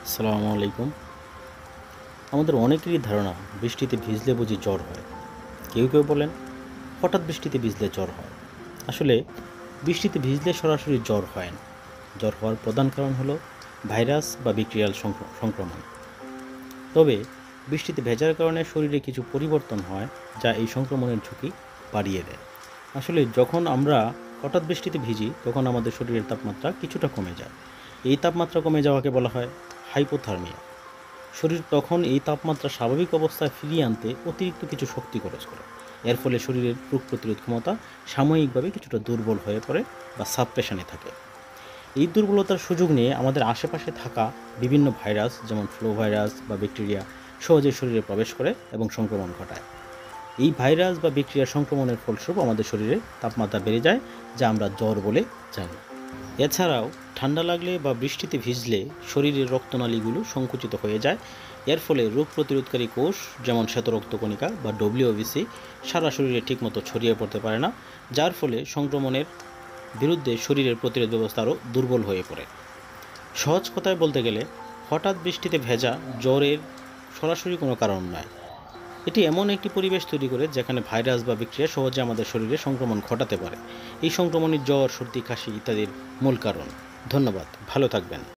আসসালামু আলাইকুম। আমাদের অনেকেরই ধারণা বৃষ্টিতে ভিজলে বুঝি জ্বর হয়। কেউ কেউ বলেন হঠাৎ বৃষ্টিতে ভিজলে জ্বর হয়। আসলে বৃষ্টিতে ভিজলে সরাসরি জ্বর হয় না। জ্বর হওয়ার প্রধান কারণ হলো ভাইরাস বা ব্যাকটেরিয়াল সংক্রমণ। তবে বৃষ্টিতে ভেজার কারণে শরীরে কিছু পরিবর্তন হয় যা এই সংক্রমণের ঝুঁকি বাড়িয়ে দেয়। আসলে যখন আমরা হঠাৎ বৃষ্টিতে ভিজি তখন আমাদের শরীরের তাপমাত্রা কিছুটা কমে যায়। এই তাপমাত্রা কমে যাওয়াকে বলা হয় হাইপোথার্মিয়া। শরীর তখন এই তাপমাত্রা স্বাভাবিক অবস্থায় ফিরিয়ে আনতে অতিরিক্ত কিছু শক্তি খরচ করে। এর ফলে শরীরের রোগ প্রতিরোধ ক্ষমতা সাময়িকভাবে কিছুটা দুর্বল হয়ে পড়ে বা সাবপ্রেশনে থাকে। এই দুর্বলতার সুযোগ নিয়ে আমাদের আশেপাশে থাকা বিভিন্ন ভাইরাস যেমন ফ্লু ভাইরাস বা ব্যাকটেরিয়া সহজে শরীরে প্রবেশ করে এবং সংক্রমণ ঘটায়। এই ভাইরাস বা ব্যাকটেরিয়া সংক্রমণের ফলস্বরূপ আমাদের শরীরে তাপমাত্রা বেড়ে যায়, যা আমরা জ্বর বলে জানি। এছাড়াও ঠান্ডা লাগলে বা বৃষ্টিতে ভিজলে শরীরের রক্তনালীগুলো সংকুচিত হয়ে যায়। এর ফলে রোগ প্রতিরোধকারী কোষ যেমন শ্বেতরক্তকণিকা বা ডব্লিউবিসি সারা শরীরে ঠিকমতো ছড়িয়ে পড়তে পারে না, যার ফলে সংক্রমণের বিরুদ্ধে শরীরের প্রতিরোধ ব্যবস্থা আরও দুর্বল হয়ে পড়ে। সহজ কথায় বলতে গেলে হঠাৎ বৃষ্টিতে ভেজা জ্বরের সরাসরি কোনো কারণ নয়। এটি এমন একটি পরিবেশ তৈরি করে যেখানে ভাইরাস বা ব্যাকটেরিয়া সহজে আমাদের শরীরে সংক্রমণ ঘটাতে পারে। এই সংক্রমণই জ্বর, সর্দি, কাশি ইত্যাদির মূল কারণ। ধন্যবাদ, ভালো থাকবেন।